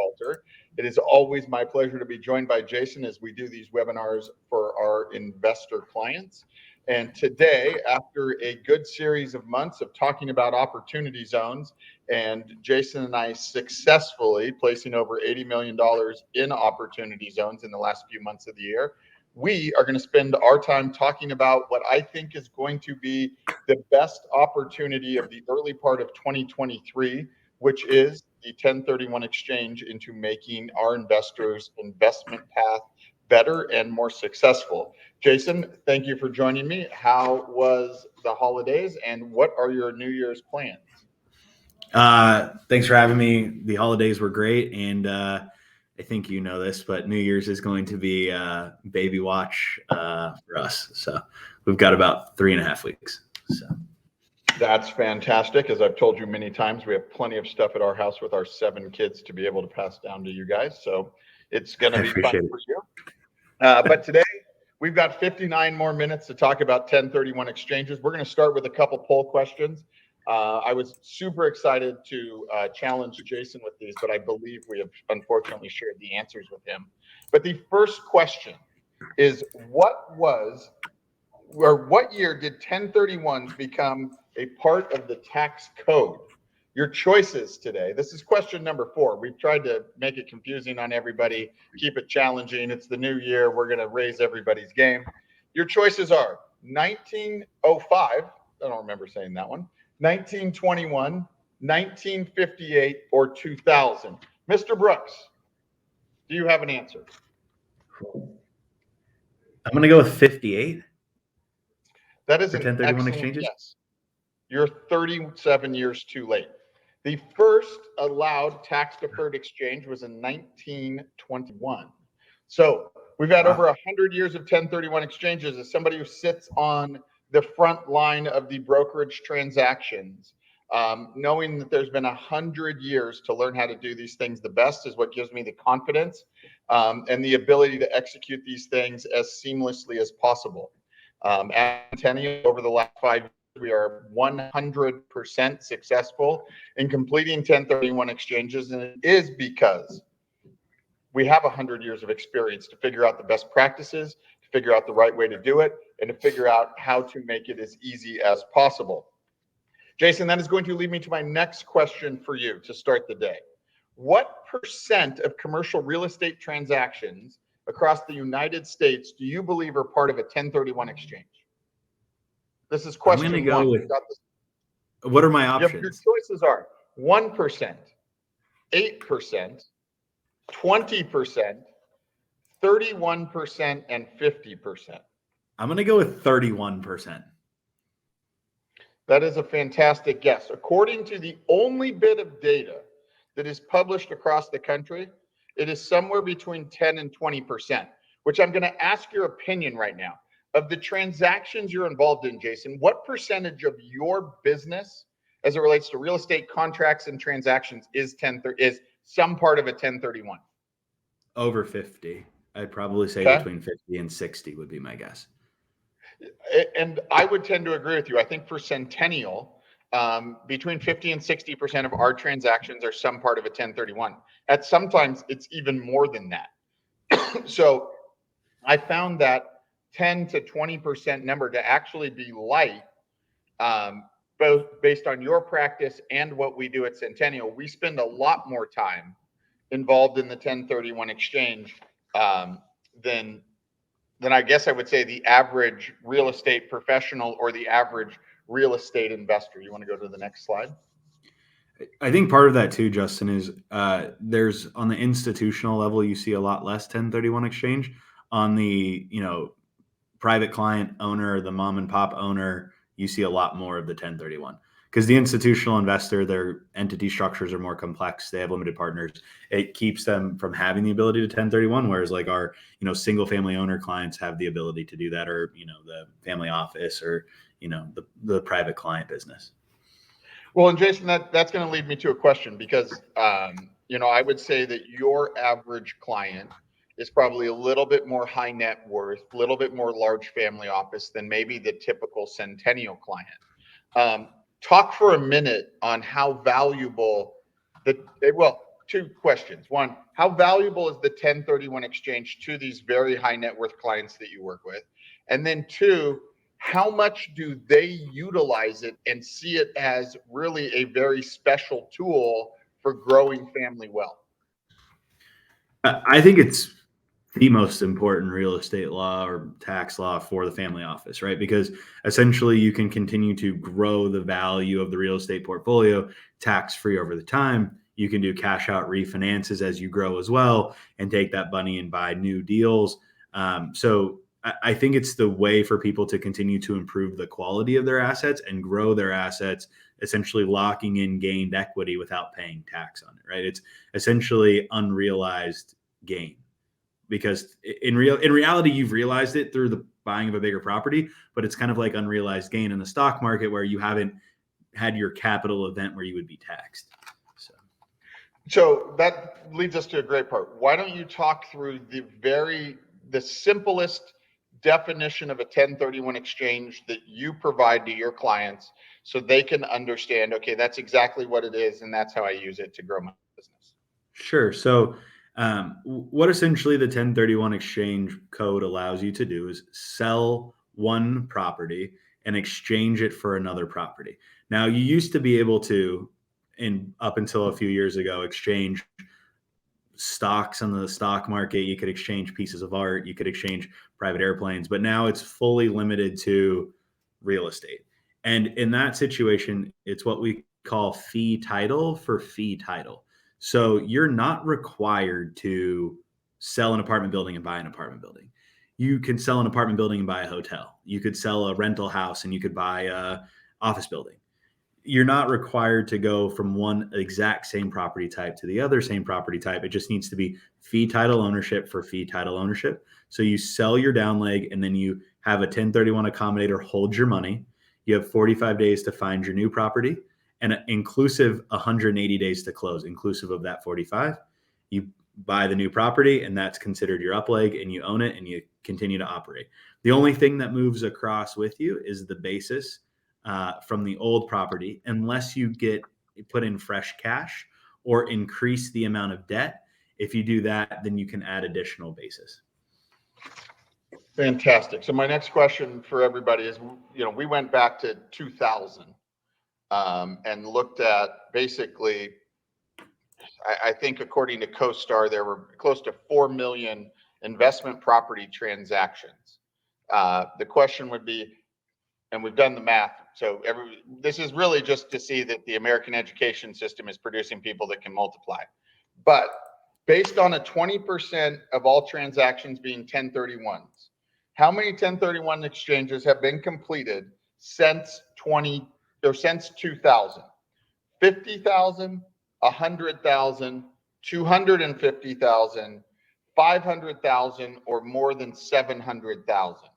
Falter. It is always my pleasure to be joined by Jason as we do these webinars for our investor clients. And today, after a good series of months of talking about opportunity zones, and Jason and I successfully placing over $80 million in opportunity zones in the last few months of the year, we are going to spend our time talking about what I think is going to be the best opportunity of the early part of 2023, which is the 1031 exchange into making our investors' investment path better and more successful. Jason, thank you for joining me. How was the holidays and what are your New Year's plans? Thanks for having me. The holidays were great, and I think you know this, but New Year's is going to be baby watch for us. So we've got about 3.5 weeks. So that's fantastic. As I've told you many times, we have plenty of stuff at our house with our 7 kids to be able to pass down to you guys. So it's going to be fun for you. But today we've got 59 more minutes to talk about 1031 exchanges. We're going to start with a couple poll questions. I was super excited to challenge Jason with these, but I believe we have unfortunately shared the answers with him. But the first question is, what year did 1031s become a part of the tax code? Your choices today. This is question number 4. We've tried to make it confusing on everybody, keep it challenging. It's the new year. We're going to raise everybody's game. Your choices are 1905. I don't remember saying that one. 1921, 1958, or 2000. Mr. Brooks, do you have an answer? I'm going to go with 58. That is an 1031 exchanges? Yes. You're 37 years too late. The first allowed tax-deferred exchange was in 1921. So we've had over 100 years of 1031 exchanges. As somebody who sits on the front line of the brokerage transactions, knowing that there's been 100 years to learn how to do these things the best is what gives me the confidence and the ability to execute these things as seamlessly as possible. At Centennial, over the last 5 years, we are 100% successful in completing 1031 exchanges, and it is because we have 100 years of experience to figure out the best practices, to figure out the right way to do it, and to figure out how to make it as easy as possible. Jason, that is going to lead me to my next question for you to start the day. What percent of commercial real estate transactions across the United States do you believe are part of a 1031 exchange? This is question I'm going to go with, what are my options? Your choices are 1%, 8%, 20%, 31%, and 50%. I'm going to go with 31%. That is a fantastic guess. According to the only bit of data that is published across the country, it is somewhere between 10 and 20%, which I'm going to ask your opinion right now. Of the transactions you're involved in, Jason, what percentage of your business as it relates to real estate contracts and transactions is some part of a 1031? Over 50. I'd probably say between 50 and 60 would be my guess. And I would tend to agree with you. I think for Centennial, between 50 and 60% of our transactions are some part of a 1031. At sometimes it's even more than that. So I found that 10 to 20% number to actually be light, both based on your practice and what we do at Centennial. We spend a lot more time involved in the 1031 exchange than I guess I would say the average real estate professional or the average real estate investor. You want to go to the next slide? I think part of that too, Justin, is there's on the institutional level, you see a lot less 1031 exchange. On the, private client owner, the mom and pop owner, you see a lot more of the 1031 because the institutional investor, their entity structures are more complex. They have limited partners. It keeps them from having the ability to 1031, whereas like our, single family owner clients have the ability to do that, or, the family office or, the private client business. Well, and Jason, that's going to lead me to a question because, I would say that your average client is probably a little bit more high net worth, a little bit more large family office than maybe the typical Centennial client. Talk for a minute on how valuable two questions. One, how valuable is the 1031 exchange to these very high net worth clients that you work with? And then two, how much do they utilize it and see it as really a very special tool for growing family wealth? I think it's the most important real estate law or tax law for the family office, right? Because essentially you can continue to grow the value of the real estate portfolio tax free over the time. You can do cash out refinances as you grow as well and take that money and buy new deals. So I think it's the way for people to continue to improve the quality of their assets and grow their assets, essentially locking in gained equity without paying tax on it, right? It's essentially unrealized gain because in reality, you've realized it through the buying of a bigger property, but it's kind of like unrealized gain in the stock market where you haven't had your capital event where you would be taxed. So that leads us to a great part. Why don't you talk through the simplest definition of a 1031 exchange that you provide to your clients so they can understand, okay, that's exactly what it is and that's how I use it to grow my business. Sure. So what essentially the 1031 exchange code allows you to do is sell one property and exchange it for another property. Now, you used to be able to, up until a few years ago, exchange stocks on the stock market. You could exchange pieces of art. You could exchange private airplanes, but now it's fully limited to real estate. And in that situation, it's what we call fee title for fee title. So you're not required to sell an apartment building and buy an apartment building. You can sell an apartment building and buy a hotel. You could sell a rental house and you could buy a office building. You're not required to go from one exact same property type to the other same property type. It just needs to be fee title ownership for fee title ownership. So you sell your down leg and then you have a 1031 accommodator hold your money. You have 45 days to find your new property and inclusive 180 days to close, inclusive of that 45. You buy the new property and that's considered your up leg and you own it and you continue to operate. The only thing that moves across with you is the basis from the old property, unless you put in fresh cash or increase the amount of debt. If you do that, then you can add additional basis. Fantastic. So my next question for everybody is, we went back to 2000 and looked at basically, I think according to CoStar, there were close to 4 million investment property transactions. The question would be, and we've done the math, so this is really just to see that the American education system is producing people that can multiply. But based on a 20% of all transactions being 1031s, how many 1031 exchanges have been completed since 2000? 50,000, 100,000, 250,000, 500,000, or more than 700,000?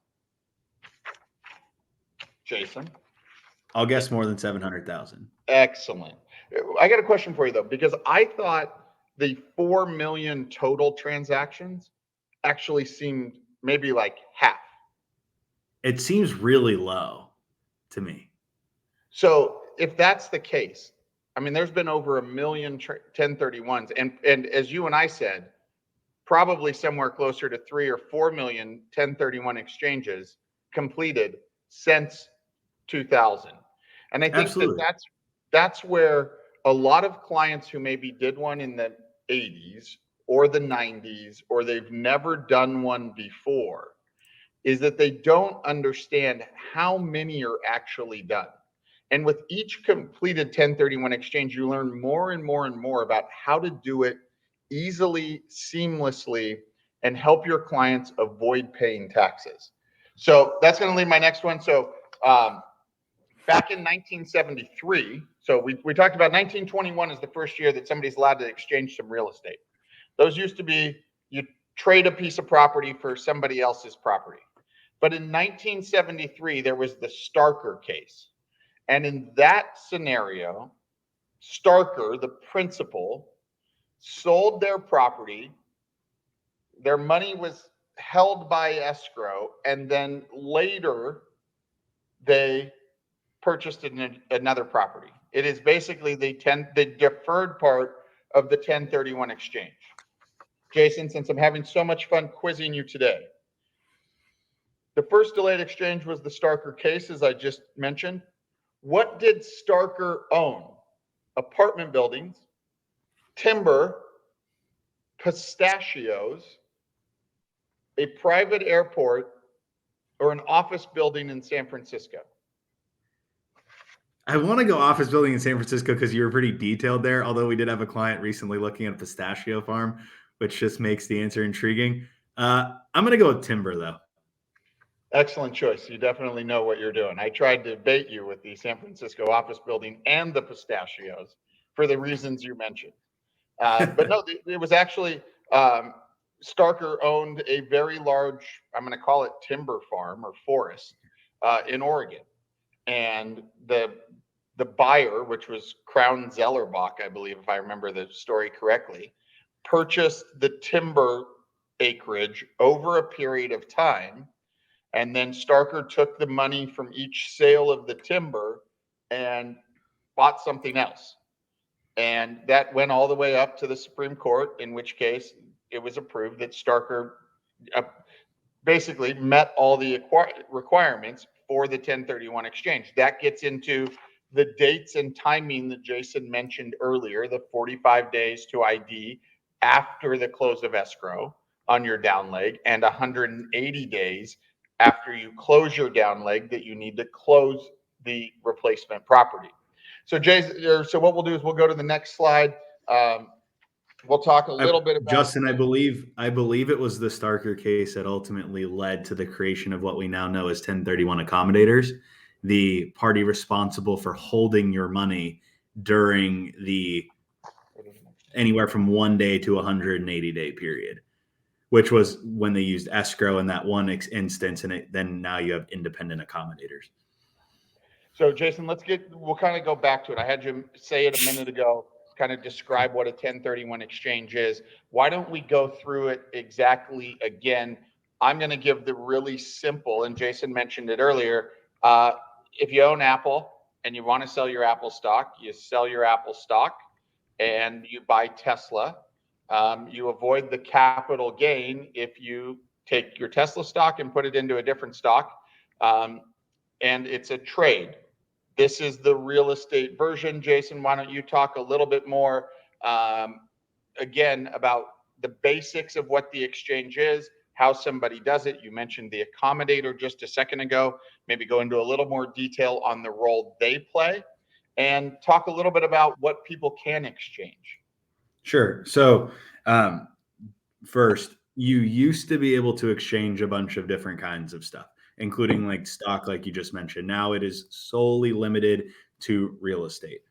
Jason? I'll guess more than 700,000. Excellent. I got a question for you though, because I thought the 4 million total transactions actually seemed maybe like half. It seems really low to me. So if that's the case, I mean, there's been over 1 million 1031s, and as you and I said, probably somewhere closer to 3 or 4 million 1031 exchanges completed since 2000. And I think that's where a lot of clients who maybe did one in the 80s or the 90s, or they've never done one before, is that they don't understand how many are actually done. And with each completed 1031 exchange, you learn more and more and more about how to do it easily, seamlessly, and help your clients avoid paying taxes. So that's going to lead my next one. So back in 1973, so we talked about 1921 is the first year that somebody's allowed to exchange some real estate. Those used to be, you trade a piece of property for somebody else's property. But in 1973, there was the Starker case. And in that scenario, Starker, the principal, sold their property. Their money was held by escrow, and then later they purchased another property. It is basically the deferred part of the 1031 exchange. Jason, since I'm having so much fun quizzing you today, the first delayed exchange was the Starker case, as I just mentioned. What did Starker own? Apartment buildings, timber, pistachios, a private airport, or an office building in San Francisco? I want to go office building in San Francisco because you were pretty detailed there. Although we did have a client recently looking at a pistachio farm, which just makes the answer intriguing. I'm going to go with timber, though. Excellent choice. You definitely know what you're doing. I tried to bait you with the San Francisco office building and the pistachios for the reasons you mentioned. But no, it was actually Starker owned a very large, I'm going to call it timber farm or forest in Oregon. And the buyer, which was Crown Zellerbach, I believe, if I remember the story correctly, purchased the timber acreage over a period of time. And then Starker took the money from each sale of the timber and bought something else. And that went all the way up to the Supreme Court, in which case it was approved that Starker basically met all the requirements for the 1031 exchange. That gets into the dates and timing that Jason mentioned earlier, the 45 days to ID after the close of escrow on your down leg, and 180 days after you close your down leg that you need to close the replacement property. So Jason, so what we'll do is we'll go to the next slide. We'll talk a little bit about Justin. I believe it was the Starker case that ultimately led to the creation of what we now know as 1031 accommodators, the party responsible for holding your money during the anywhere from 1 day to 180-day period, which was when they used escrow in that one instance, and then now you have independent accommodators. So Jason, we'll kind of go back to it. I had you say it a minute ago, kind of describe what a 1031 exchange is. Why don't we go through it exactly again? I'm going to give the really simple, and Jason mentioned it earlier. If you own Apple and you want to sell your Apple stock, you sell your Apple stock and you buy Tesla. You avoid the capital gain if you take your Tesla stock and put it into a different stock. And it's a trade. This is the real estate version. Jason, why don't you talk a little bit more, again, about the basics of what the exchange is, how somebody does it. You mentioned the accommodator just a second ago. Maybe go into a little more detail on the role they play, and talk a little bit about what people can exchange. Sure. So first, you used to be able to exchange a bunch of different kinds of stuff, including like stock, like you just mentioned. Now it is solely limited to real estate.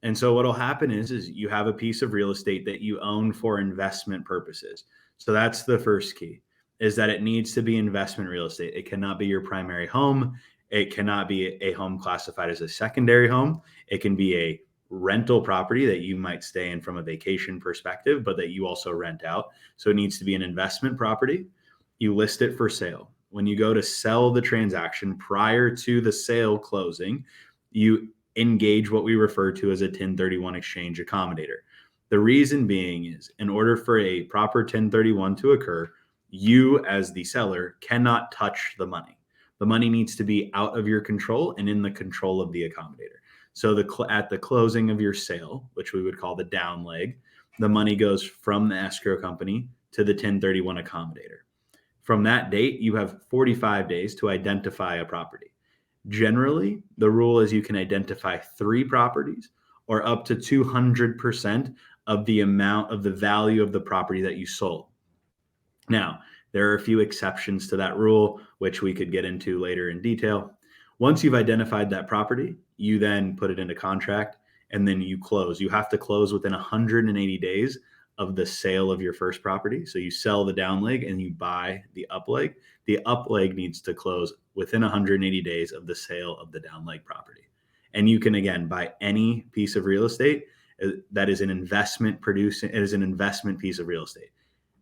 And so what'll happen is you have a piece of real estate that you own for investment purposes. So that's the first key, is that it needs to be investment real estate. It cannot be your primary home. It cannot be a home classified as a secondary home. It can be a rental property that you might stay in from a vacation perspective, but that you also rent out. So it needs to be an investment property. You list it for sale. When you go to sell the transaction prior to the sale closing, you engage what we refer to as a 1031 exchange accommodator. The reason being is, in order for a proper 1031 to occur, you as the seller cannot touch the money. The money needs to be out of your control and in the control of the accommodator. So at the closing of your sale, which we would call the down leg, the money goes from the escrow company to the 1031 accommodator. From that date, you have 45 days to identify a property. Generally, the rule is you can identify 3 properties or up to 200% of the amount of the value of the property that you sold. Now, there are a few exceptions to that rule, which we could get into later in detail. Once you've identified that property, you then put it into contract and then you close. You have to close within 180 days of the sale of your first property. So you sell the down leg and you buy the up leg. The up leg needs to close within 180 days of the sale of the down leg property. And you can, again, buy any piece of real estate that is an investment producing, it is an investment piece of real estate.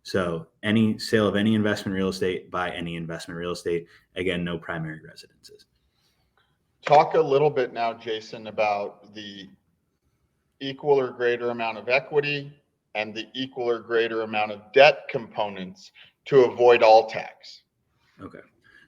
So any sale of any investment real estate, buy any investment real estate. Again, no primary residences. Talk a little bit now, Jason, about the equal or greater amount of equity and the equal or greater amount of debt components to avoid all tax. Okay.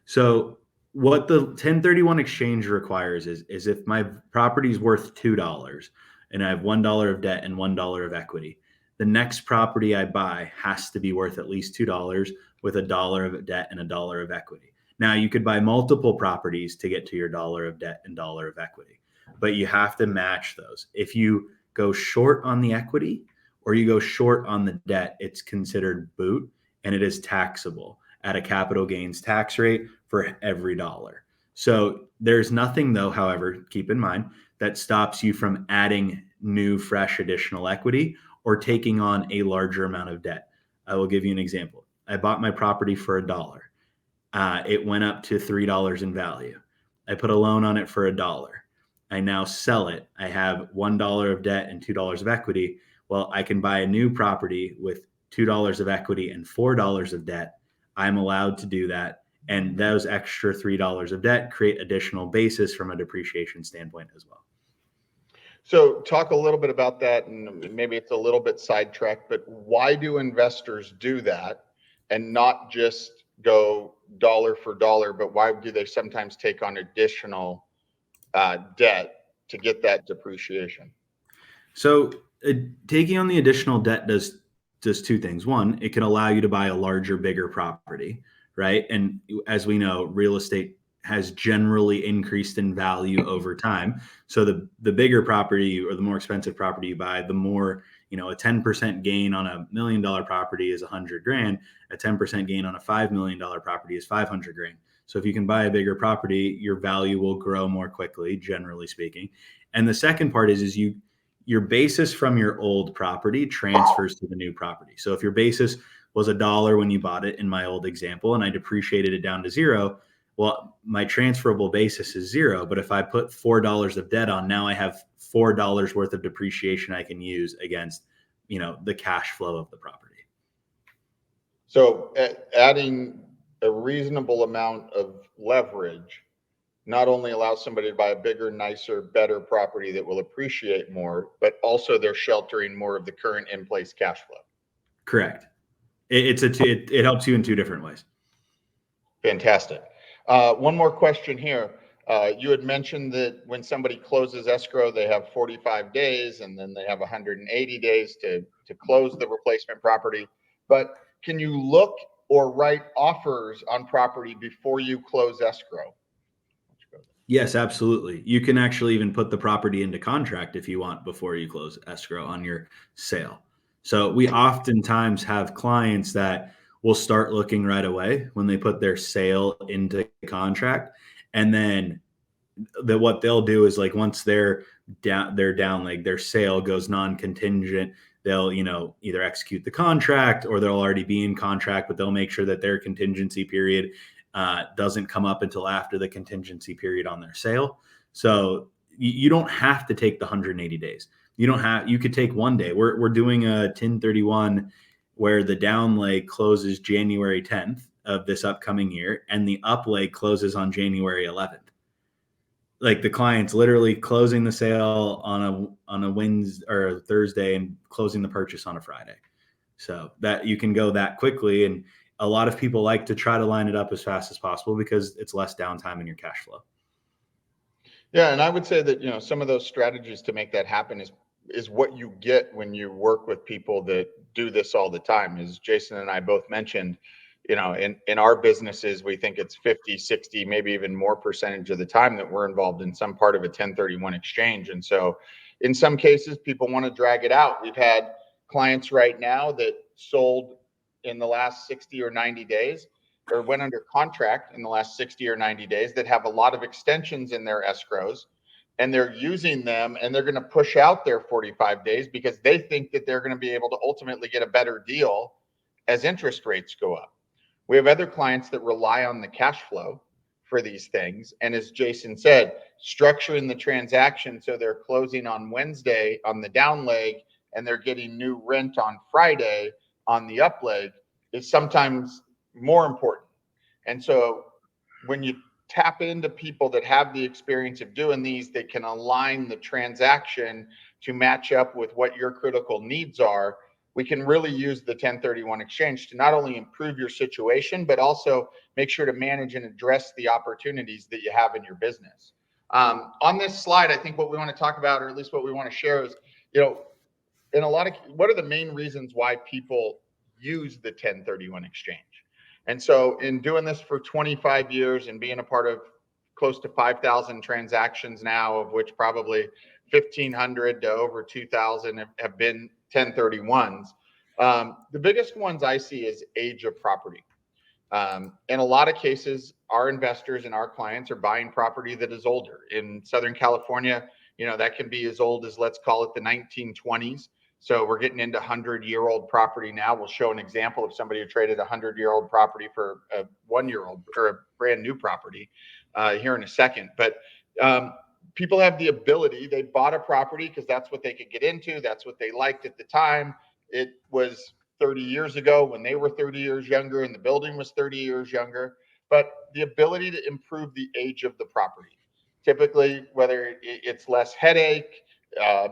So what the 1031 exchange requires is if my property is worth $2 and I have $1 of debt and $1 of equity, the next property I buy has to be worth at least $2 with $1 of debt and $1 of equity. Now you could buy multiple properties to get to your $1 of debt and $1 of equity, but you have to match those. If you go short on the equity or you go short on the debt, it's considered boot and it is taxable at a capital gains tax rate for every dollar. So there's nothing, though, however, keep in mind, that stops you from adding new, fresh, additional equity or taking on a larger amount of debt. I will give you an example. I bought my property for $1. It went up to $3 in value. I put a loan on it for $1. I now sell it. I have $1 of debt and $2 of equity. Well, I can buy a new property with $2 of equity and $4 of debt. I'm allowed to do that. And those extra $3 of debt create additional basis from a depreciation standpoint as well. So talk a little bit about that, and maybe it's a little bit sidetracked, but why do investors do that and not just go dollar for dollar, but why do they sometimes take on additional debt to get that depreciation? So taking on the additional debt does two things. One, it can allow you to buy a larger, bigger property, right? And as we know, real estate has generally increased in value over time. So the bigger property or the more expensive property you buy, the more, a 10% gain on $1 million property is 100 grand. A 10% gain on a $5 million property is 500 grand. So if you can buy a bigger property, your value will grow more quickly, generally speaking. And the second part is your basis from your old property transfers to the new property. So if your basis was $1 when you bought it in my old example, and I depreciated it down to zero, well, my transferable basis is zero. But if I put $4 of debt on, now I have $4 worth of depreciation I can use against, the cash flow of the property. So adding a reasonable amount of leverage not only allows somebody to buy a bigger, nicer, better property that will appreciate more, but also they're sheltering more of the current in-place cash flow. Correct. It helps you in two different ways. Fantastic. One more question here. You had mentioned that when somebody closes escrow, they have 45 days and then they have 180 days to close the replacement property. But can you look or write offers on property before you close escrow? Yes, absolutely. You can actually even put the property into contract if you want before you close escrow on your sale. So we oftentimes have clients that will start looking right away when they put their sale into contract. And then what they'll do is, like, once their down leg, their sale goes non-contingent, they'll, either execute the contract or they'll already be in contract, but they'll make sure that their contingency period doesn't come up until after the contingency period on their sale. So you don't have to take the 180 days. You could take one day. We're doing a 1031 where the down leg closes January 10th of this upcoming year and the up leg closes on January 11th. Like, the client's literally closing the sale on a Wednesday or a Thursday and closing the purchase on a Friday. So that you can go that quickly. And a lot of people like to try to line it up as fast as possible because it's less downtime in your cash flow. Yeah, and I would say that, some of those strategies to make that happen is what you get when you work with people that do this all the time. As Jason and I both mentioned, in our businesses, we think it's 50, 60, maybe even more percentage of the time that we're involved in some part of a 1031 exchange. And so in some cases, people want to drag it out. We've had clients right now that sold in the last 60 or 90 days or went under contract in the last 60 or 90 days that have a lot of extensions in their escrows, and they're using them, and they're going to push out their 45 days because they think that they're going to be able to ultimately get a better deal as interest rates go up. We have other clients that rely on the cash flow for these things. And as Jason said, structuring the transaction so they're closing on Wednesday on the down leg and they're getting new rent on Friday on the up leg is sometimes more important. And so when you tap into people that have the experience of doing these, they can align the transaction to match up with what your critical needs are. we can really use the 1031 exchange to not only improve your situation, but also make sure to manage and address the opportunities that you have in your business. On this slide, I think what we want to talk about, or at least what we want to share is, in a lot of, what are the main reasons why people use the 1031 exchange? And so in doing this for 25 years and being a part of close to 5,000 transactions now, of which probably 1,500 to over 2,000 have been 1031s. The biggest ones I see is age of property. In a lot of cases, our investors and our clients are buying property that is older. In Southern California, that can be as old as, let's call it, the 1920s. So we're getting into 100-year-old property now. We'll show an example of somebody who traded a 100-year-old property for a 1-year-old or a brand new property here in a second. But people have the ability. They bought a property because that's what they could get into. That's what they liked at the time. It was 30 years ago when they were 30 years younger and the building was 30 years younger. But the ability to improve the age of the property, typically, whether it's less headache,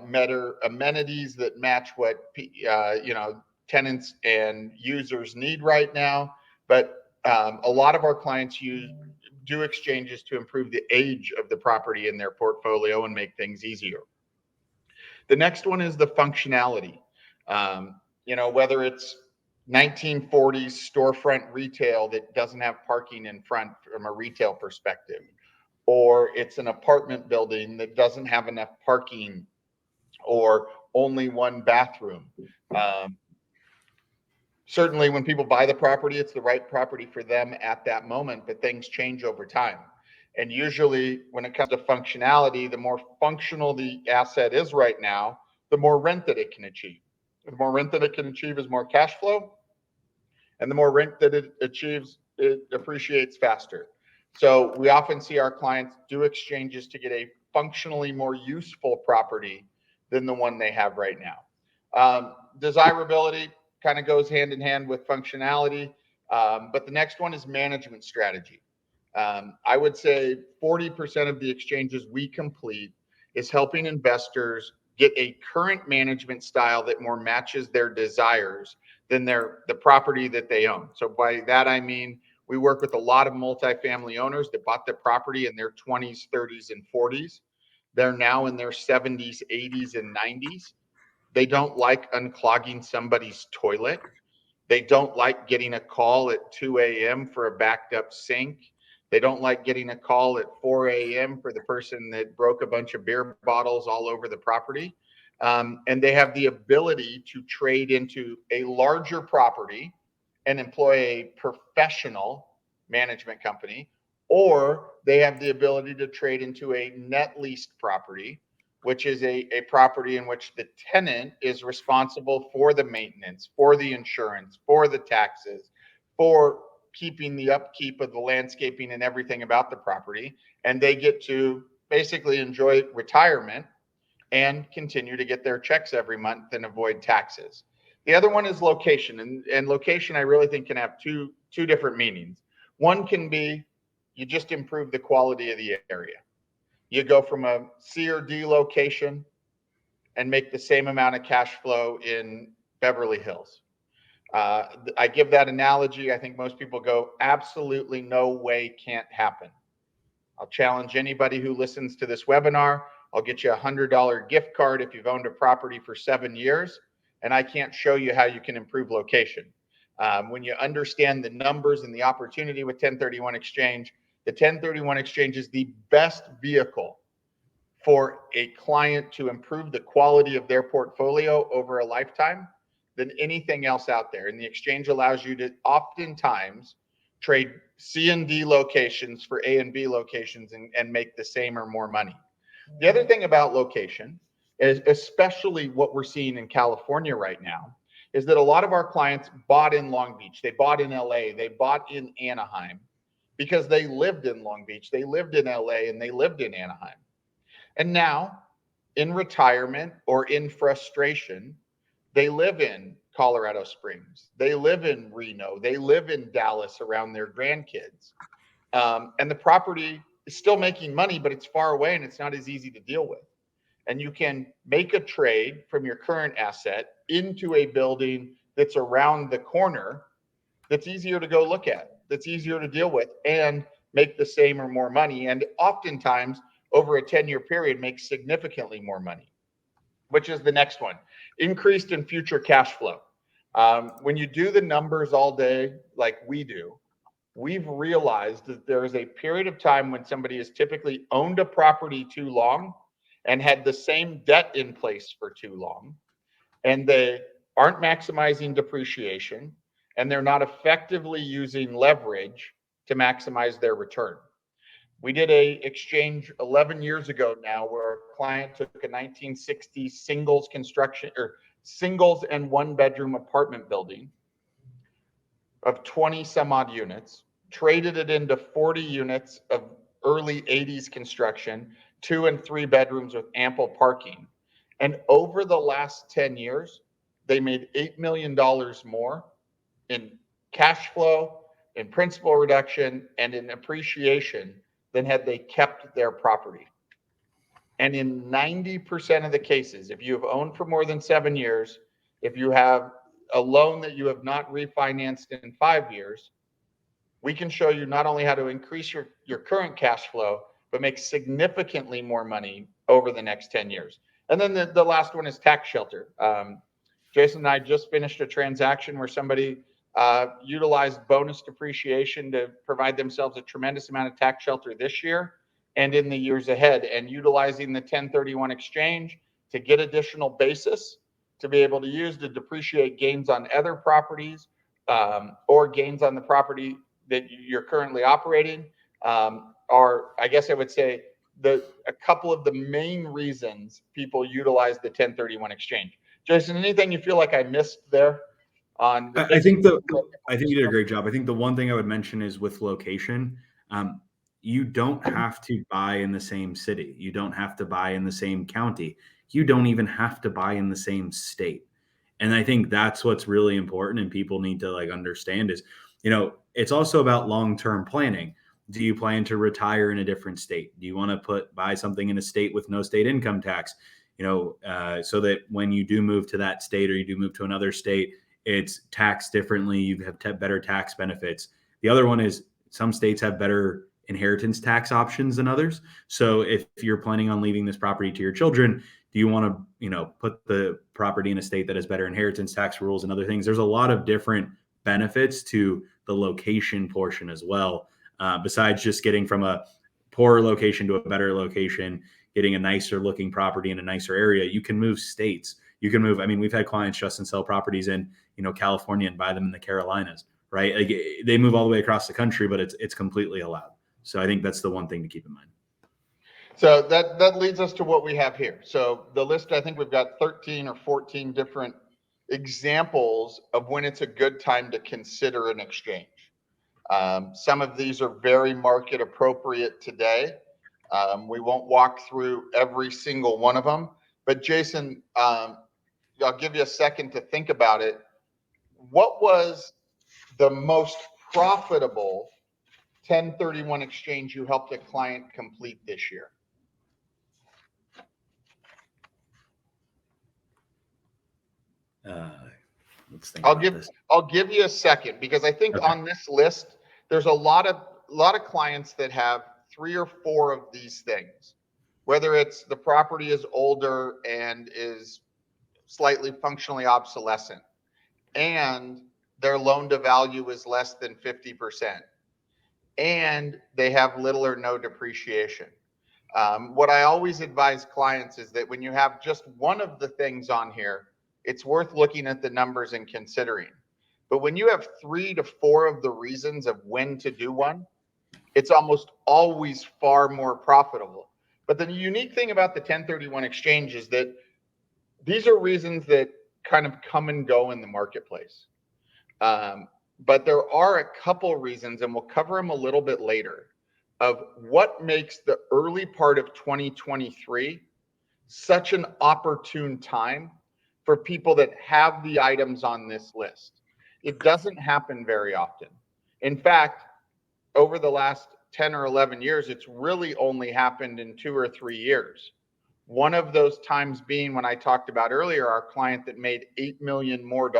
better amenities that match what tenants and users need right now. But a lot of our clients do exchanges to improve the age of the property in their portfolio and make things easier. The next one is the functionality. Whether it's 1940s storefront retail that doesn't have parking in front from a retail perspective, or it's an apartment building that doesn't have enough parking or only one bathroom. Certainly when people buy the property, it's the right property for them at that moment, but things change over time. And usually when it comes to functionality, the more functional the asset is right now, the more rent that it can achieve. The more rent that it can achieve is more cash flow. And the more rent that it achieves, it appreciates faster. So we often see our clients do exchanges to get a functionally more useful property than the one they have right now. Desirability kind of goes hand in hand with functionality. But the next one is management strategy. I would say 40% of the exchanges we complete is helping investors get a current management style that more matches their desires than the property that they own. So by that, I mean, we work with a lot of multifamily owners that bought the property in their 20s, 30s, and 40s. They're now in their 70s, 80s, and 90s. They don't like unclogging somebody's toilet. They don't like getting a call at 2 a.m. for a backed up sink. They don't like getting a call at 4 a.m. for the person that broke a bunch of beer bottles all over the property. And they have the ability to trade into a larger property and employ a professional management company, or they have the ability to trade into a net leased property, which is a property in which the tenant is responsible for the maintenance, for the insurance, for the taxes, for keeping the upkeep of the landscaping and everything about the property. And they get to basically enjoy retirement and continue to get their checks every month and avoid taxes. The other one is location. And location, I really think, can have two different meanings. One can be you just improve the quality of the area. You go from a C or D location and make the same amount of cash flow in Beverly Hills. I give that analogy. I think most people go, absolutely no way, can't happen. I'll challenge anybody who listens to this webinar. I'll get you a $100 gift card if you've owned a property for 7 years, and I can't show you how you can improve location. When you understand the numbers and the opportunity with 1031 exchange, the 1031 exchange is the best vehicle for a client to improve the quality of their portfolio over a lifetime than anything else out there. And the exchange allows you to oftentimes trade C and D locations for A and B locations and make the same or more money. The other thing about location is, especially what we're seeing in California right now, is that a lot of our clients bought in Long Beach, they bought in LA, they bought in Anaheim because they lived in Long Beach, they lived in LA, and they lived in Anaheim. And now, in retirement or in frustration, they live in Colorado Springs, they live in Reno, they live in Dallas around their grandkids. And the property is still making money, but it's far away and it's not as easy to deal with. And you can make a trade from your current asset into a building that's around the corner, that's easier to go look at, that's easier to deal with, and make the same or more money. And oftentimes, over a 10-year period, make significantly more money, which is the next one. Increased in future cash flow. When you do the numbers all day, like we do, we've realized that there is a period of time when somebody has typically owned a property too long and had the same debt in place for too long, and they aren't maximizing depreciation, and they're not effectively using leverage to maximize their return. We did a exchange 11 years ago now where a client took a 1960 singles construction or singles and one bedroom apartment building of 20 some odd units, traded it into 40 units of early 80s construction, 2 and 3 bedrooms with ample parking. And over the last 10 years, they made $8 million more in cash flow, in principal reduction, and in appreciation than had they kept their property. And in 90% of the cases, if you have owned for more than 7 years, if you have a loan that you have not refinanced in 5 years, we can show you not only how to increase your current cash flow, but make significantly more money over the next 10 years. And then the last one is tax shelter. Jason and I just finished a transaction where somebody utilized bonus depreciation to provide themselves a tremendous amount of tax shelter this year and in the years ahead, and utilizing the 1031 exchange to get additional basis to be able to use to depreciate gains on other properties or gains on the property that you're currently operating are, I guess I would say, a couple of the main reasons people utilize the 1031 exchange. Jason, anything you feel like I missed there? I think you did a great job. I think the one thing I would mention is with location, you don't have to buy in the same city. You don't have to buy in the same county. You don't even have to buy in the same state. And I think that's what's really important and people need to understand is, it's also about long-term planning. Do you plan to retire in a different state? Do you want to buy something in a state with no state income tax? So that when you do move to that state or you do move to another state, it's taxed differently. You have better tax benefits. The other one is some states have better inheritance tax options than others. So if you're planning on leaving this property to your children, do you want to, put the property in a state that has better inheritance tax rules and other things? There's a lot of different benefits to the location portion as well. Besides just getting from a poorer location to a better location, getting a nicer looking property in a nicer area, you can move states. You can move. We've had clients, Justin, sell properties in, California and buy them in the Carolinas, right? Like they move all the way across the country, but it's completely allowed. So I think that's the one thing to keep in mind. So that leads us to what we have here. So the list, I think we've got 13 or 14 different examples of when it's a good time to consider an exchange. Some of these are very market appropriate today. We won't walk through every single one of them, but Jason, I'll give you a second to think about it. What was the most profitable 1031 exchange you helped a client complete this year? Let's think. I'll give you a second because I think on this list there's a lot of clients that have 3 or 4 of these things. Whether it's the property is older and is slightly functionally obsolescent, and their loan to value is less than 50%, and they have little or no depreciation. What I always advise clients is that when you have just one of the things on here, it's worth looking at the numbers and considering. But when you have 3 to 4 of the reasons of when to do one, it's almost always far more profitable. But the unique thing about the 1031 exchange is that these are reasons that kind of come and go in the marketplace. But there are a couple reasons, and we'll cover them a little bit later, of what makes the early part of 2023 such an opportune time for people that have the items on this list. It doesn't happen very often. In fact, over the last 10 or 11 years, it's really only happened in 2 or 3 years One of those times being when I talked about earlier, our client that made $8 million more.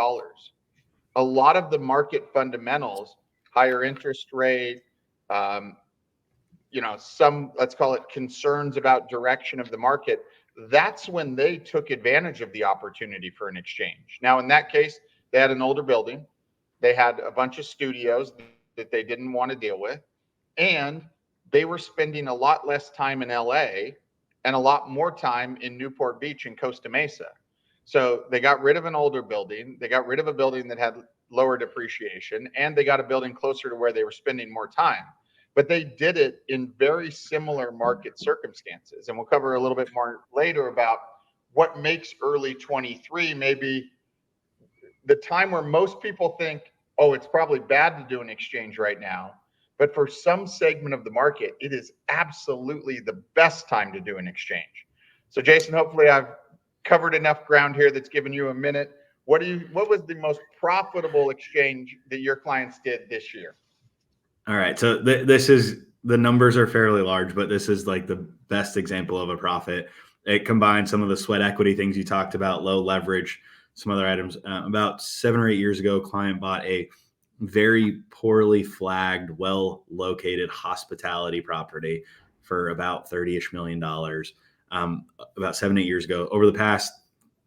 A lot of the market fundamentals, higher interest rate, some, let's call it concerns about direction of the market. That's when they took advantage of the opportunity for an exchange. Now, in that case, they had an older building. They had a bunch of studios that they didn't want to deal with. And they were spending a lot less time in LA and a lot more time in Newport Beach and Costa Mesa. So they got rid of an older building. They got rid of a building that had lower depreciation, and they got a building closer to where they were spending more time. But they did it in very similar market circumstances. And we'll cover a little bit more later about what makes early 23 maybe the time where most people think, oh, it's probably bad to do an exchange right now. But for some segment of the market, it is absolutely the best time to do an exchange. So Jason, hopefully I've covered enough ground here that's given you a minute. What was the most profitable exchange that your clients did this year? All right. So this is, the numbers are fairly large, but this is like the best example of a profit. It combines some of the sweat equity things you talked about, low leverage, some other items. About 7 or 8 years ago, a client bought a very poorly flagged, well located hospitality property for about $30-ish million. About 7, 8 years ago. Over the past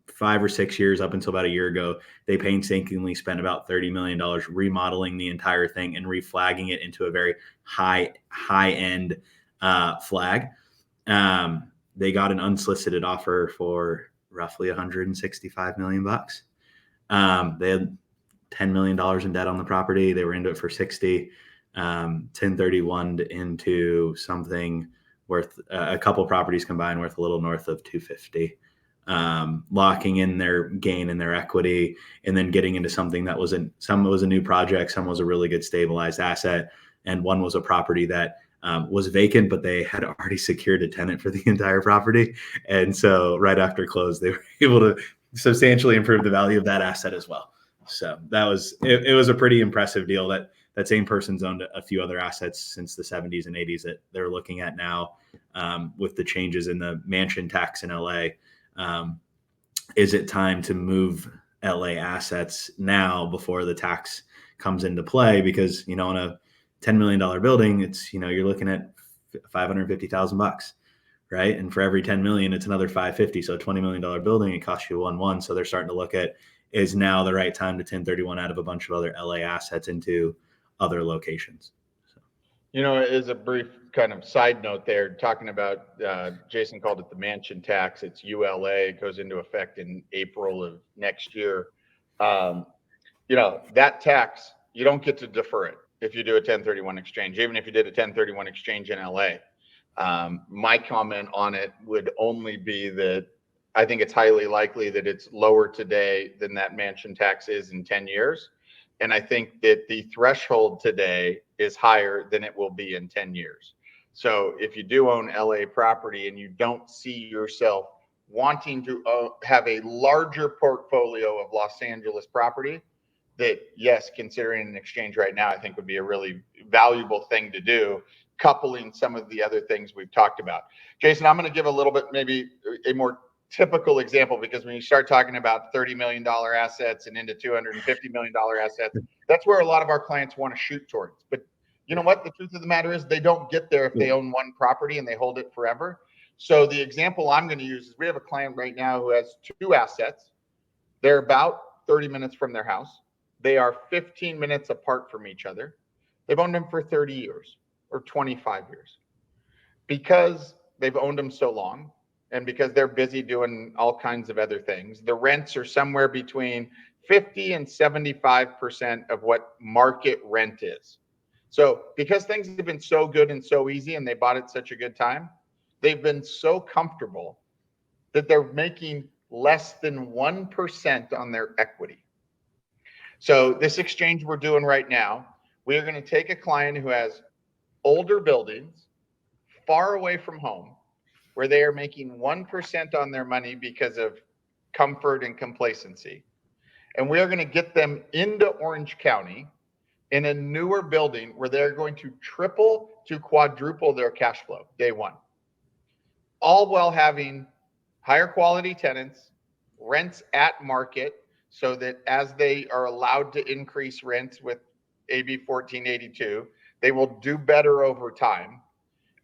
5 or 6 years, up until about a year ago, they painstakingly spent about $30 million remodeling the entire thing and reflagging it into a very high end flag. They got an unsolicited offer for roughly $165 million. They had $10 million in debt on the property. They were into it for 60, 1031 into something worth a couple properties combined worth a little north of 250. Locking in their gain and their equity, and then getting into something that some was a new project, some was a really good stabilized asset, and one was a property that was vacant, but they had already secured a tenant for the entire property. And so right after close, they were able to substantially improve the value of that asset as well. So that was, it was a pretty impressive deal. That same person's owned a few other assets since the 70s and 80s that they're looking at now, with the changes in the mansion tax in LA. Is it time to move LA assets now before the tax comes into play? Because, on a $10 million building, it's, you're looking at $550,000, right? And for every 10 million, it's another 550. So a $20 million building, it costs you 1.1. So they're starting to look at, is now the right time to 1031 out of a bunch of other LA assets into other locations? As a brief kind of side note there, talking about, Jason called it the mansion tax. It's ULA. It goes into effect in April of next year. That tax, you don't get to defer it if you do a 1031 exchange, even if you did a 1031 exchange in LA. My comment on it would only be that I think it's highly likely that it's lower today than that mansion tax is in 10 years. And I think that the threshold today is higher than it will be in 10 years. So if you do own LA property and you don't see yourself wanting to have a larger portfolio of Los Angeles property, that yes, considering an exchange right now, I think would be a really valuable thing to do, coupling some of the other things we've talked about. Jason, I'm going to give a little bit, maybe a more typical example, because when you start talking about $30 million assets and into $250 million assets, that's where a lot of our clients want to shoot towards. But you know what? The truth of the matter is they don't get there if they own one property and they hold it forever. So the example I'm going to use is we have a client right now who has 2 assets. They're about 30 minutes from their house. They are 15 minutes apart from each other. They've owned them for 30 years or 25 years. Because they've owned them so long, and because they're busy doing all kinds of other things, the rents are somewhere between 50 and 75% of what market rent is. So because things have been so good and so easy and they bought it such a good time, they've been so comfortable that they're making less than 1% on their equity. So this exchange we're doing right now, we are going to take a client who has older buildings far away from home, where they are making 1% on their money because of comfort and complacency. And we are going to get them into Orange County in a newer building where they're going to triple to quadruple their cash flow day one, all while having higher quality tenants, rents at market, so that as they are allowed to increase rents with AB 1482, they will do better over time.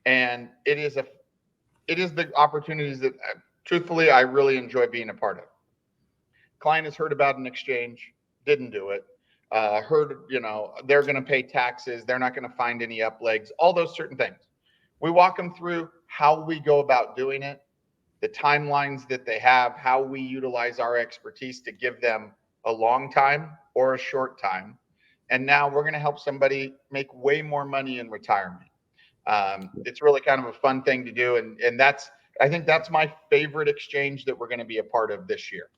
And it is the opportunities that, truthfully, I really enjoy being a part of. Client has heard about an exchange, didn't do it. Heard, they're going to pay taxes, they're not going to find any up legs, all those certain things. We walk them through how we go about doing it, the timelines that they have, how we utilize our expertise to give them a long time or a short time. And now we're going to help somebody make way more money in retirement. It's really kind of a fun thing to do. And I think that's my favorite exchange that we're going to be a part of this year.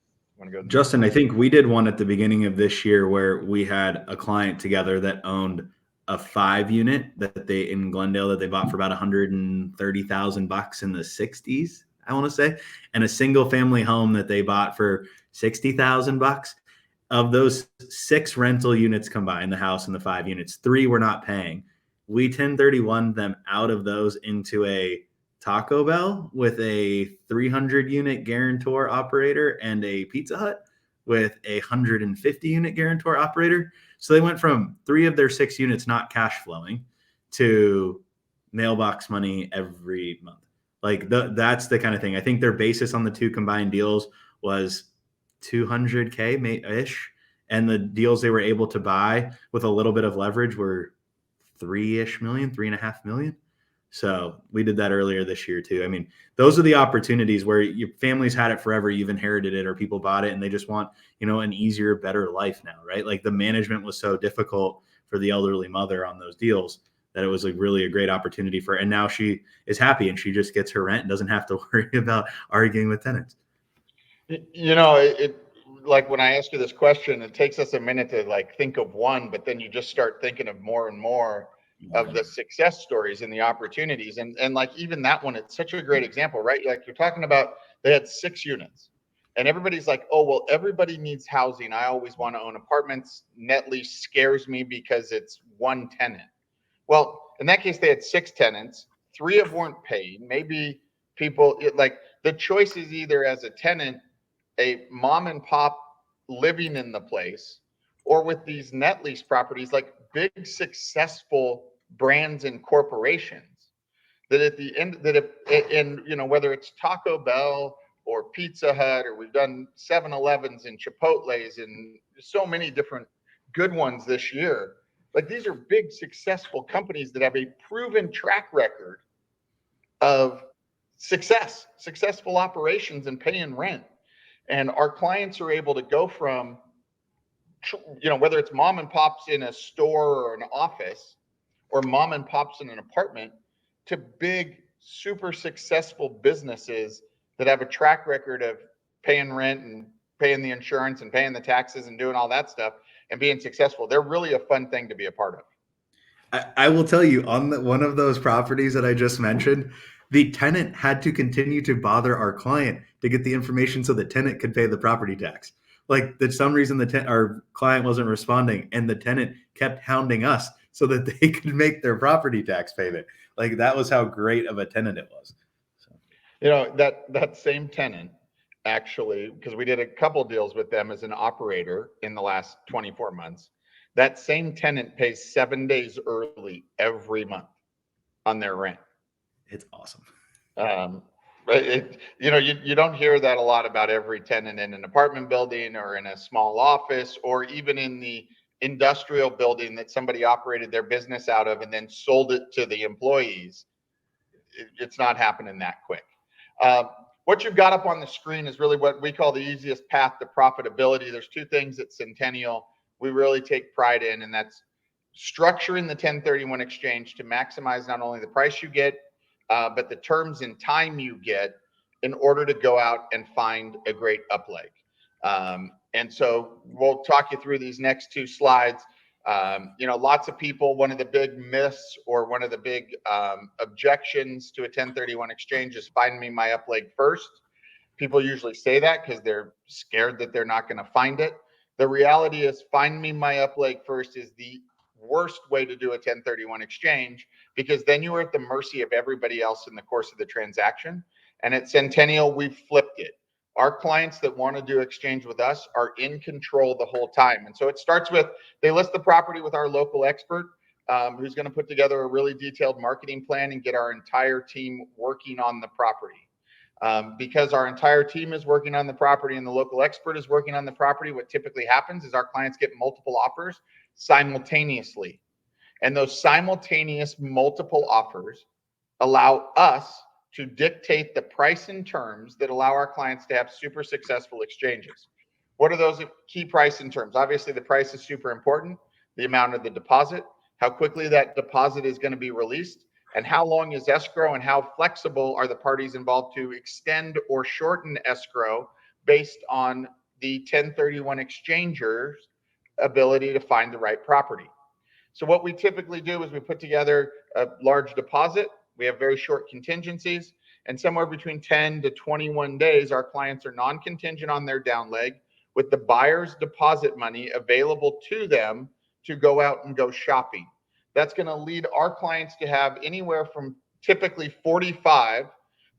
Justin, I think we did one at the beginning of this year where we had a client together that owned a 5-unit that they in Glendale that they bought for about $130,000 in the 60s, I want to say, and a single family home that they bought for $60,000. Of those 6 rental units combined, the house and the 5 units, 3 were not paying. We 1031 them out of those into a Taco Bell with a 300 unit guarantor operator and a Pizza Hut with a 150 unit guarantor operator. So they went from 3 of their 6 units not cash flowing to mailbox money every month. Like that's the kind of thing. I think their basis on the 2 combined deals was $200K ish. And the deals they were able to buy with a little bit of leverage were 3-ish million, 3.5 million. So we did that earlier this year too. I mean, those are the opportunities where your family's had it forever. You've inherited it, or people bought it and they just want, an easier, better life now, right? Like the management was so difficult for the elderly mother on those deals that it was really a great opportunity for her. And now she is happy and she just gets her rent and doesn't have to worry about arguing with tenants. Like when I ask you this question, it takes us a minute to think of one, but then you just start thinking of more and more of the success stories and the opportunities. And like even that one, it's such a great example, right? Like you're talking about, they had 6 units and everybody's like, oh, well, everybody needs housing. I always want to own apartments. Net lease scares me because it's one tenant. Well, in that case, they had 6 tenants. 3 of them weren't paying. Maybe the choice is either as a tenant, a mom and pop living in the place, or with these net lease properties, like big successful brands and corporations that at the end, that if, whether it's Taco Bell or Pizza Hut, or we've done 7-Elevens and Chipotle's and so many different good ones this year. Like these are big successful companies that have a proven track record of successful operations and paying rent. And our clients are able to go from, whether it's mom and pops in a store or an office, or mom and pops in an apartment, to big, super successful businesses that have a track record of paying rent and paying the insurance and paying the taxes and doing all that stuff and being successful. They're really a fun thing to be a part of. I will tell you, on one of those properties that I just mentioned, the tenant had to continue to bother our client to get the information so the tenant could pay the property tax. Like, for some reason, our client wasn't responding, and the tenant kept hounding us so that they could make their property tax payment. Like, that was how great of a tenant it was. So. That same tenant, actually, because we did a couple deals with them as an operator in the last 24 months, that same tenant pays 7 days early every month on their rent. It's awesome. You don't hear that a lot about every tenant in an apartment building or in a small office or even in the industrial building that somebody operated their business out of and then sold it to the employees. It's not happening that quick. What you've got up on the screen is really what we call the easiest path to profitability. There's 2 things at Centennial we really take pride in, and that's structuring the 1031 exchange to maximize not only the price you get, but the terms and time you get in order to go out and find a great upleg. And so we'll talk you through these next 2 slides. Lots of people, one of the big myths or one of the big objections to a 1031 exchange is find me my upleg first. People usually say that because they're scared that they're not going to find it. The reality is find me my upleg first is the worst way to do a 1031 exchange, because then you are at the mercy of everybody else in the course of the transaction. And at Centennial, we've flipped it. Our clients that want to do exchange with us are in control the whole time. And so it starts with, they list the property with our local expert, who's going to put together a really detailed marketing plan and get our entire team working on the property. Because our entire team is working on the property and the local expert is working on the property, what typically happens is our clients get multiple offers simultaneously. And those simultaneous multiple offers allow us to dictate the price and terms that allow our clients to have super successful exchanges. What are those key price and terms? Obviously, the price is super important, the amount of the deposit, how quickly that deposit is going to be released, and how long is escrow, and how flexible are the parties involved to extend or shorten escrow based on the 1031 exchanger's ability to find the right property. So what we typically do is we put together a large deposit. We have very short contingencies, and somewhere between 10 to 21 days, our clients are non-contingent on their down leg with the buyer's deposit money available to them to go out and go shopping. That's going to lead our clients to have anywhere from typically 45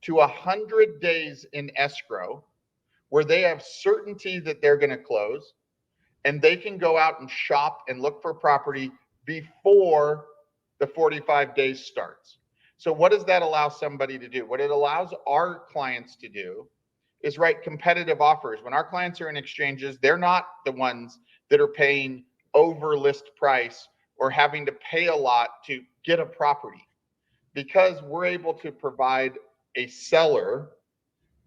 to 100 days in escrow where they have certainty that they're going to close, and they can go out and shop and look for property before the 45 days starts. So what does that allow somebody to do? What it allows our clients to do is write competitive offers. When our clients are in exchanges, they're not the ones that are paying over list price or having to pay a lot to get a property. Because we're able to provide a seller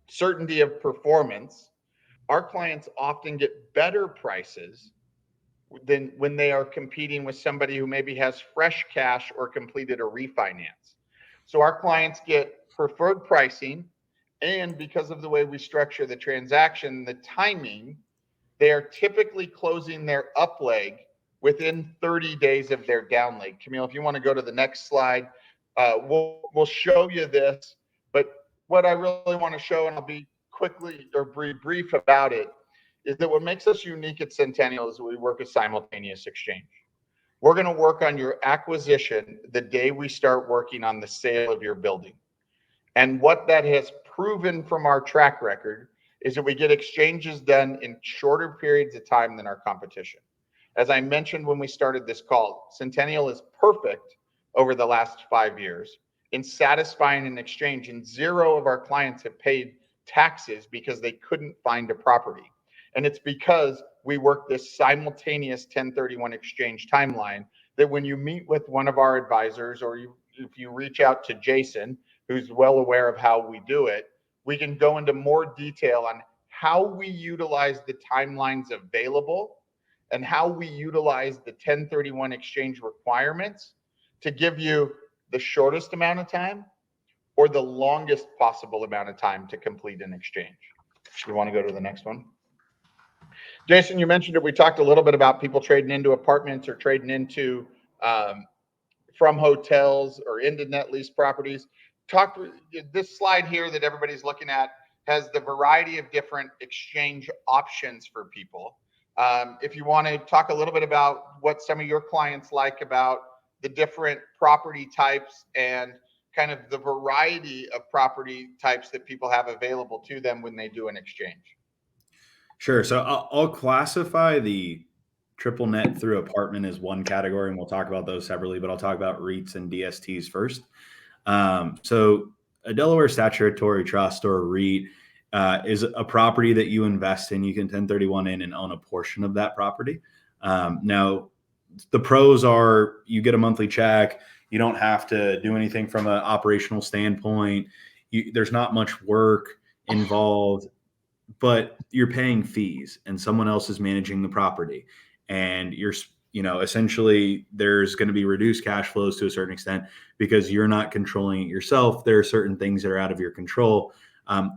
certainty of performance, our clients often get better prices than when they are competing with somebody who maybe has fresh cash or completed a refinance. So our clients get preferred pricing, and because of the way we structure the transaction, the timing, they are typically closing their up leg within 30 days of their down leg. Camille, if you want to go to the next slide, we'll show you this. But what I really want to show, and I'll be quickly or brief about it, is that what makes us unique at Centennial is we work a simultaneous exchange. We're going to work on your acquisition the day we start working on the sale of your building. And what that has proven from our track record is that we get exchanges done in shorter periods of time than our competition. As I mentioned when we started this call, Centennial is perfect over the last 5 years in satisfying an exchange, and 0 of our clients have paid taxes because they couldn't find a property. And it's because we work this simultaneous 1031 exchange timeline that when you meet with one of our advisors, or if you reach out to Jason, who's well aware of how we do it, we can go into more detail on how we utilize the timelines available and how we utilize the 1031 exchange requirements to give you the shortest amount of time or the longest possible amount of time to complete an exchange. You want to go to the next one? Jason, you mentioned it. We talked a little bit about people trading into apartments or trading into from hotels or into net lease properties. This slide here that everybody's looking at has the variety of different exchange options for people. If you want to talk a little bit about what some of your clients like about the different property types and kind of the variety of property types that people have available to them when they do an exchange. Sure. So I'll classify the triple net through apartment as one category, and we'll talk about those separately, but I'll talk about REITs and DSTs first. So a Delaware statutory trust or a REIT is a property that you invest in. You can 1031 in and own a portion of that property. Now, the pros are you get a monthly check. You don't have to do anything from an operational standpoint. There's not much work involved, but you're paying fees and someone else is managing the property. And essentially there's going to be reduced cash flows to a certain extent because you're not controlling it yourself. There are certain things that are out of your control.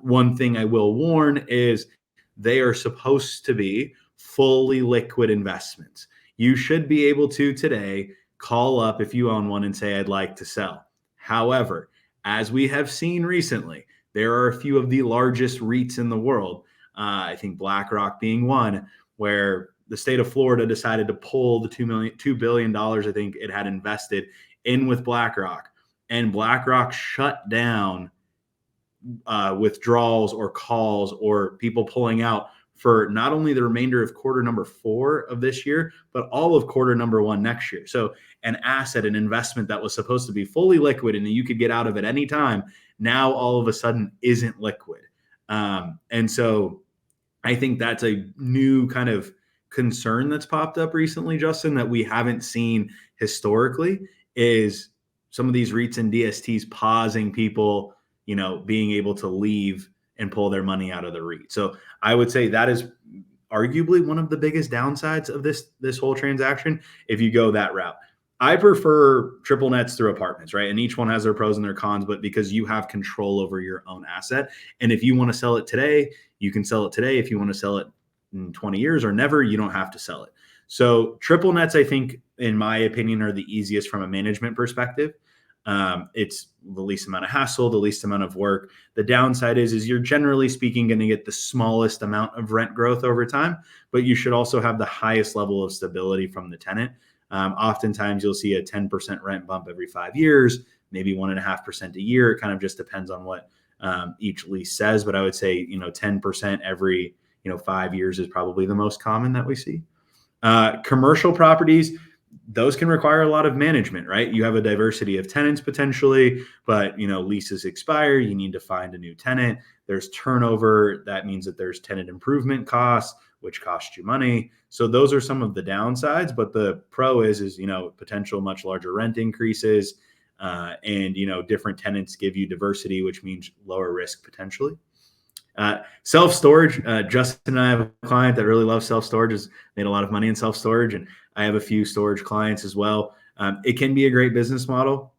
One thing I will warn is they are supposed to be fully liquid investments. You should be able to today call up if you own one and say, I'd like to sell. However, as we have seen recently, there are a few of the largest REITs in the world. I think BlackRock being one, where the state of Florida decided to pull the $2 billion I think it had invested in with BlackRock. And BlackRock shut down withdrawals or calls or people pulling out for not only the remainder of quarter number 4 of this year, but all of quarter number 1 next year. So an asset, an investment that was supposed to be fully liquid and you could get out of at any time, now all of a sudden isn't liquid. And so I think that's a new kind of concern that's popped up recently, Justin, that we haven't seen historically, is some of these REITs and DSTs pausing people, being able to leave and pull their money out of the REIT. So I would say that is arguably one of the biggest downsides of this whole transaction, if you go that route. I prefer triple nets through apartments, right? And each one has their pros and their cons, but because you have control over your own asset. And if you want to sell it today, you can sell it today. If you want to sell it in 20 years or never, you don't have to sell it. So triple nets, I think, in my opinion, are the easiest from a management perspective. It's the least amount of hassle, the least amount of work. The downside is you're generally speaking going to get the smallest amount of rent growth over time, but you should also have the highest level of stability from the tenant. Oftentimes you'll see a 10% rent bump every 5 years, maybe 1.5% a year. It kind of just depends on what each lease says, but I would say 10% every 5 years is probably the most common that we see. Commercial properties, those can require a lot of management, right? You have a diversity of tenants potentially, but leases expire, you need to find a new tenant. There's turnover, that means that there's tenant improvement costs, which cost you money. So those are some of the downsides, but the pro is potential much larger rent increases, and different tenants give you diversity, which means lower risk potentially. Self-storage, Justin and I have a client that really loves self-storage, has made a lot of money in self-storage, and I have a few storage clients as well. It can be a great business model.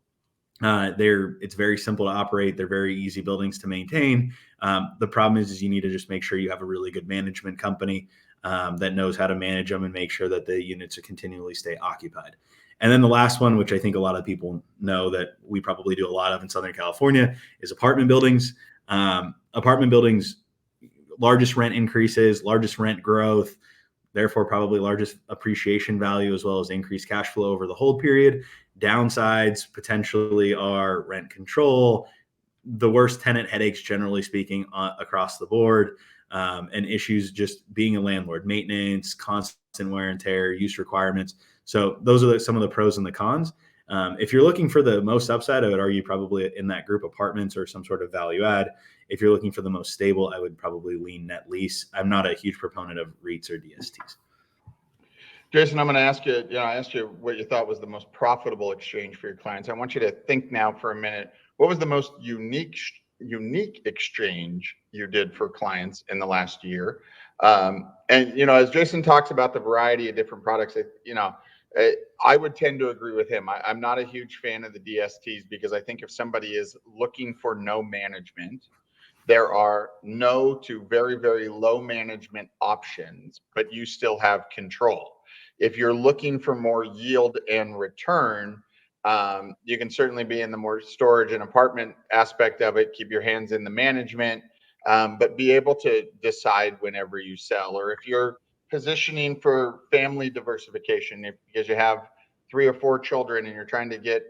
It's very simple to operate. They're very easy buildings to maintain. The problem is you need to just make sure you have a really good management company that knows how to manage them and make sure that the units continually stay occupied. And then the last one, which I think a lot of people know that we probably do a lot of in Southern California, is apartment buildings. Apartment buildings, largest rent increases, largest rent growth, therefore probably largest appreciation value, as well as increased cash flow over the hold period. Downsides potentially are rent control, the worst tenant headaches, generally speaking, across the board, and issues just being a landlord, maintenance, constant wear and tear, use requirements. So those are some of the pros and the cons. If you're looking for the most upside, I would argue probably in that group apartments or some sort of value add. If you're looking for the most stable, I would probably lean net lease. I'm not a huge proponent of REITs or DSTs. Jason, I'm going to ask you, I asked you what you thought was the most profitable exchange for your clients. I want you to think now for a minute, what was the most unique exchange you did for clients in the last year? And, as Jason talks about the variety of different products, I would tend to agree with him. I'm not a huge fan of the DSTs because I think if somebody is looking for no management, there are no to very, very low management options, but you still have control. If you're looking for more yield and return, you can certainly be in the more storage and apartment aspect of it, keep your hands in the management, but be able to decide whenever you sell. Or if you're positioning for family diversification, because you have 3 or 4 children and you're trying to get,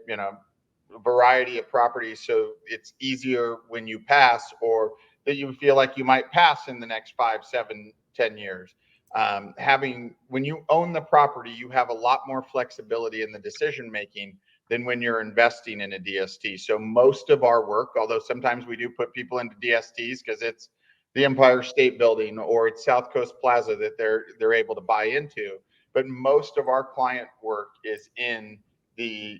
a variety of properties so it's easier when you pass, or that you feel like you might pass in the next 5, 7, 10 years. When you own the property, you have a lot more flexibility in the decision making than when you're investing in a DST. So most of our work, although sometimes we do put people into DSTs because it's the Empire State Building or it's South Coast Plaza that they're able to buy into, but most of our client work is in the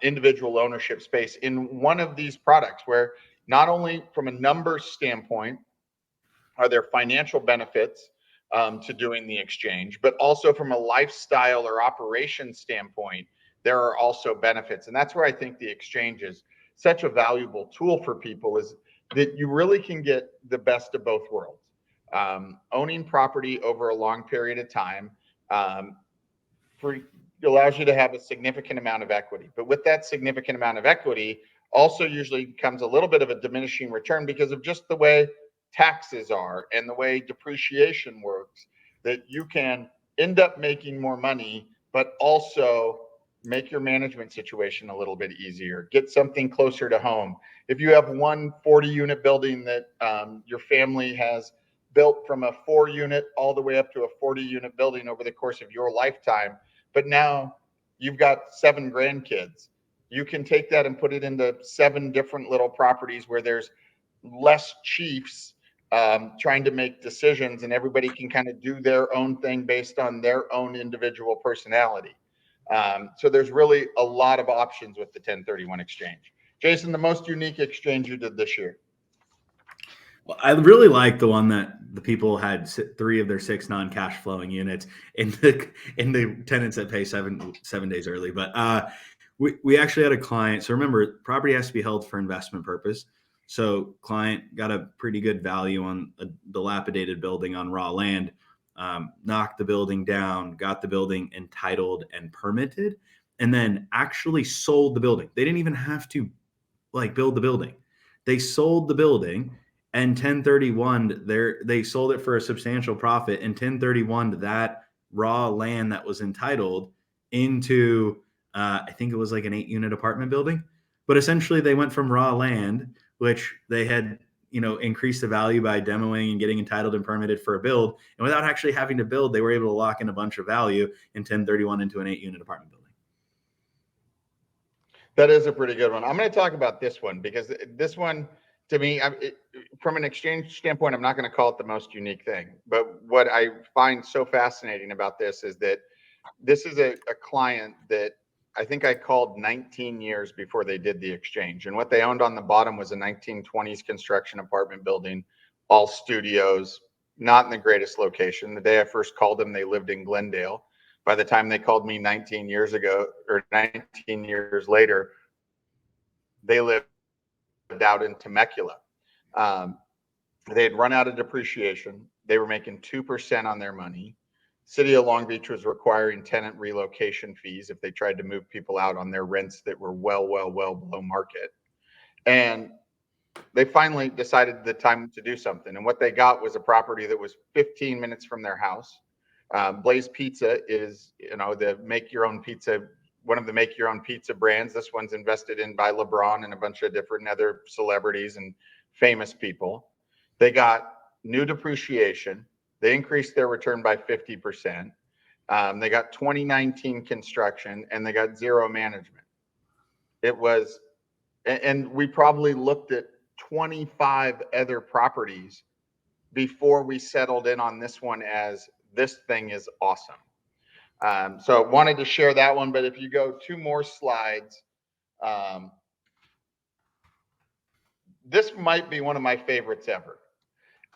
individual ownership space in one of these products, where not only from a numbers standpoint are there financial benefits to doing the exchange, but also from a lifestyle or operation standpoint, there are also benefits. And that's where I think the exchange is such a valuable tool for people, is that you really can get the best of both worlds. Owning property over a long period of time allows you to have a significant amount of equity. But with that significant amount of equity also usually comes a little bit of a diminishing return because of just the way taxes are and the way depreciation works, that you can end up making more money, but also make your management situation a little bit easier, get something closer to home. If you have one 40-unit building that your family has built from a 4-unit all the way up to a 40-unit building over the course of your lifetime, but now you've got 7 grandkids, you can take that and put it into 7 different little properties where there's less chiefs trying to make decisions, and everybody can kind of do their own thing based on their own individual personality. So there's really a lot of options with the 1031 exchange. Jason, the most unique exchange you did this year? Well, I really like the one that the people had 3 of their 6 non-cash flowing units in the tenants that pay 7 days early. But we actually had a client. So remember, property has to be held for investment purpose. So client got a pretty good value on a dilapidated building on raw land, knocked the building down, got the building entitled and permitted, and then actually sold the building. They didn't even have to build the building. They sold the building and 1031 they sold it for a substantial profit and 1031 that raw land that was entitled into I think it was like an 8-unit apartment building. But essentially they went from raw land, which they had increased the value by demoing and getting entitled and permitted for a build, and without actually having to build, they were able to lock in a bunch of value in 1031 into an 8-unit apartment building. That is a pretty good one. I'm going to talk about this one because this one, to me, from an exchange standpoint, I'm not going to call it the most unique thing. But what I find so fascinating about this is that this is a client that I think I called 19 years before they did the exchange. And what they owned on the bottom was a 1920s construction apartment building, all studios, not in the greatest location. The day I first called them, they lived in Glendale. By the time they called me 19 years ago, or 19 years later, they lived out in Temecula. They had run out of depreciation. They were making 2% on their money. City of Long Beach was requiring tenant relocation fees if they tried to move people out on their rents that were well below market. And they finally decided the time to do something. And what they got was a property that was 15 minutes from their house. Blaze Pizza is, the make your own pizza, one of the make your own pizza brands. This one's invested in by LeBron and a bunch of different other celebrities and famous people. They got new depreciation. They increased their return by 50%. They got 2019 construction, and they got 0 management. It was, and we probably looked at 25 other properties before we settled in on this one as this thing is awesome. So wanted to share that one, but if you go 2 more slides, this might be one of my favorites ever.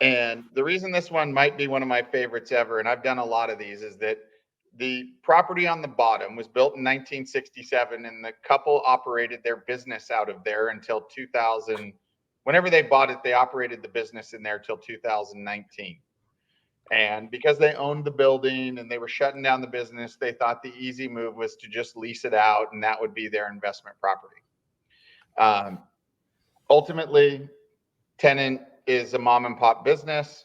And the reason this one might be one of my favorites ever, and I've done a lot of these, is that the property on the bottom was built in 1967, and the couple operated their business out of there until 2000. Whenever they bought it, they operated the business in there till 2019. And because they owned the building and they were shutting down the business, they thought the easy move was to just lease it out, and that would be their investment property. Ultimately, tenant is a mom and pop business.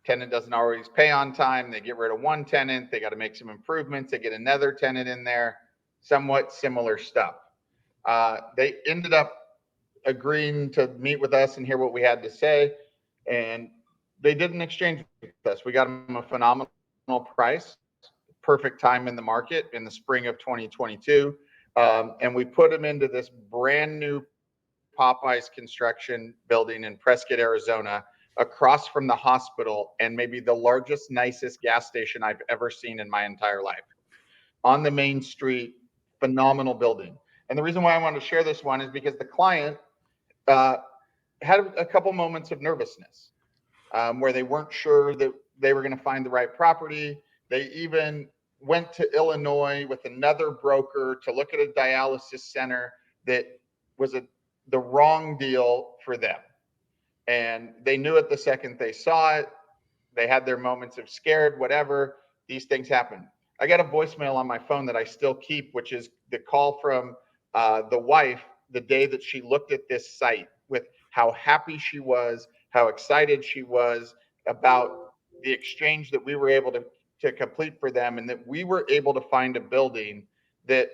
Tenant doesn't always pay on time. They get rid of one tenant. They got to make some improvements. They get another tenant in there, somewhat similar stuff. They ended up agreeing to meet with us and hear what we had to say. And they did an exchange with us. We got them a phenomenal price, perfect time in the market in the spring of 2022. And we put them into this brand new Popeyes construction building in Prescott, Arizona, across from the hospital, and maybe the largest, nicest gas station I've ever seen in my entire life. On the main street, phenomenal building. And the reason why I wanted to share this one is because the client had a couple moments of nervousness where they weren't sure that they were going to find the right property. They even went to Illinois with another broker to look at a dialysis center that was the wrong deal for them. And they knew it the second they saw it. They had their moments of scared, whatever. These things happen. I got a voicemail on my phone that I still keep, which is the call from the wife the day that she looked at this site, with how happy she was, how excited she was about the exchange that we were able to complete for them, and that we were able to find a building that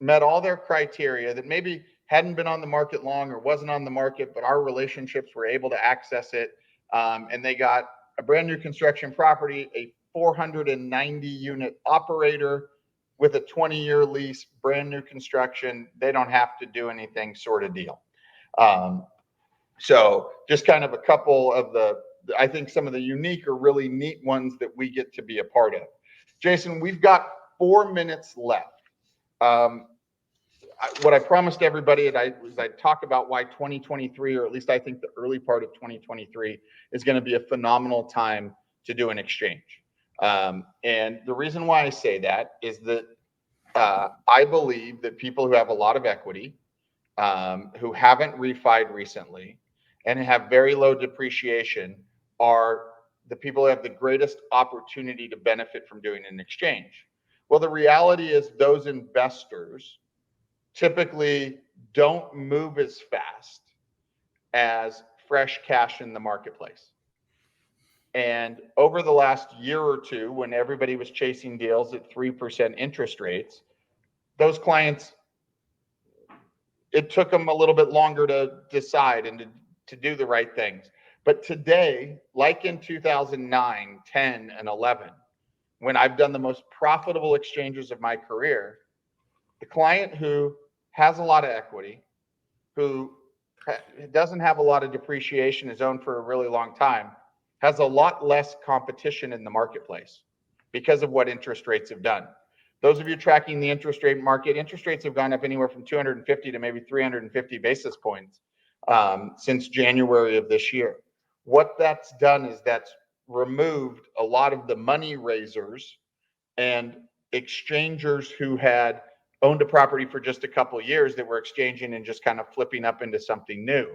met all their criteria, that maybe hadn't been on the market long or wasn't on the market, but our relationships were able to access it. And they got a brand new construction property, a 490 unit operator with a 20-year lease, brand new construction. They don't have to do anything, sort of deal. So just kind of a couple of I think some of the unique or really neat ones that we get to be a part of. Jason, we've got 4 minutes left. What I promised everybody is I'd talk about why 2023, or at least I think the early part of 2023, is going to be a phenomenal time to do an exchange. And the reason why I say that is that I believe that people who have a lot of equity, who haven't refied recently, and have very low depreciation are the people who have the greatest opportunity to benefit from doing an exchange. Well, the reality is those investors typically don't move as fast as fresh cash in the marketplace. And over the last year or two, when everybody was chasing deals at 3% interest rates, those clients, it took them a little bit longer to decide and to do the right things. But today, like in 2009, 10, and 11, when I've done the most profitable exchanges of my career, the client who has a lot of equity, who doesn't have a lot of depreciation, is owned for a really long time, has a lot less competition in the marketplace because of what interest rates have done. Those of you tracking the interest rate market, interest rates have gone up anywhere from 250 to maybe 350 basis points since January of this year. What that's done is that's removed a lot of the money raisers and exchangers who had owned a property for just a couple of years that were exchanging and just kind of flipping up into something new.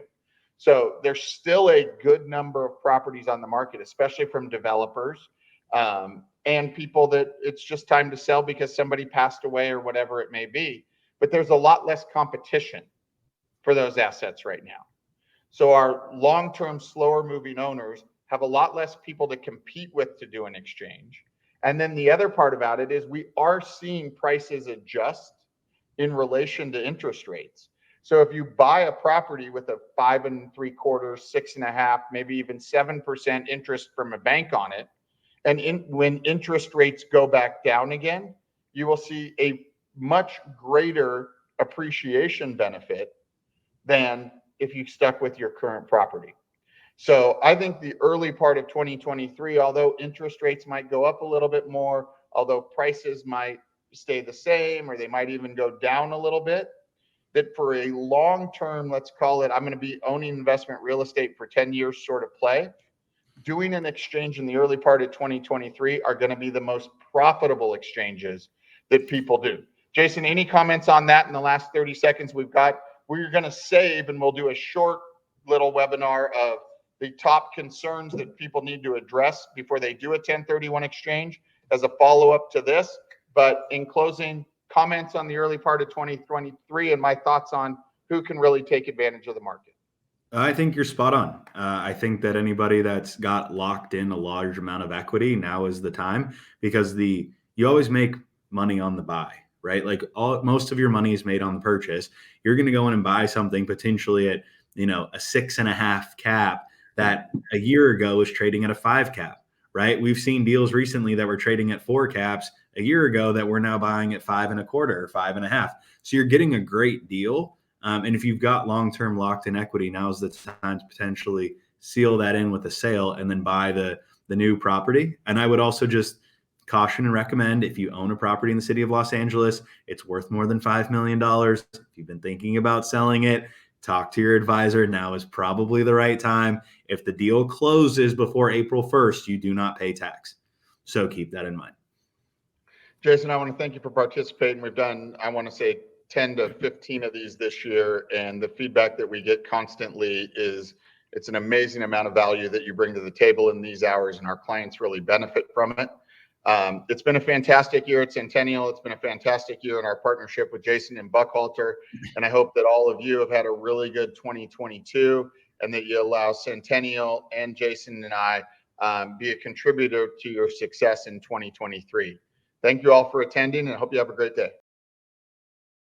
So there's still a good number of properties on the market, especially from developers and people that it's just time to sell because somebody passed away or whatever it may be. But there's a lot less competition for those assets right now. So our long-term, slower moving owners have a lot less people to compete with to do an exchange. And then the other part about it is we are seeing prices adjust in relation to interest rates. So if you buy a property with a 5 3/4, 6.5, maybe even 7% interest from a bank on it, and when interest rates go back down again, you will see a much greater appreciation benefit than if you stuck with your current property. So I think the early part of 2023, although interest rates might go up a little bit more, although prices might stay the same, or they might even go down a little bit, that for a long-term, let's call it, I'm going to be owning investment real estate for 10 years sort of play, doing an exchange in the early part of 2023 are going to be the most profitable exchanges that people do. Jason, any comments on that in the last 30 seconds we've got? We're going to save, and we'll do a short little webinar of the top concerns that people need to address before they do a 1031 exchange as a follow-up to this. But in closing, comments on the early part of 2023 and my thoughts on who can really take advantage of the market. I think you're spot on. I think that anybody that's got locked in a large amount of equity, now is the time, because you always make money on the buy, right? Like most of your money is made on the purchase. You're going to go in and buy something potentially at, a 6.5 cap that a year ago was trading at a 5 cap, right? We've seen deals recently that were trading at 4 caps a year ago that we're now buying at 5.25 or 5.5. So you're getting a great deal. And if you've got long-term locked in equity, now's the time to potentially seal that in with a sale and then buy the new property. And I would also just caution and recommend, if you own a property in the city of Los Angeles, it's worth more than $5 million. If you've been thinking about selling it, talk to your advisor. Now is probably the right time. If the deal closes before April 1st, you do not pay tax. So keep that in mind. Jason, I want to thank you for participating. We've done, I want to say, 10 to 15 of these this year, and the feedback that we get constantly is it's an amazing amount of value that you bring to the table in these hours, and our clients really benefit from it. It's been a fantastic year at Centennial. It's been a fantastic year in our partnership with Jason and Buckhalter, and I hope that all of you have had a really good 2022 and that you allow Centennial and Jason and I be a contributor to your success in 2023. Thank you all for attending, and I hope you have a great day.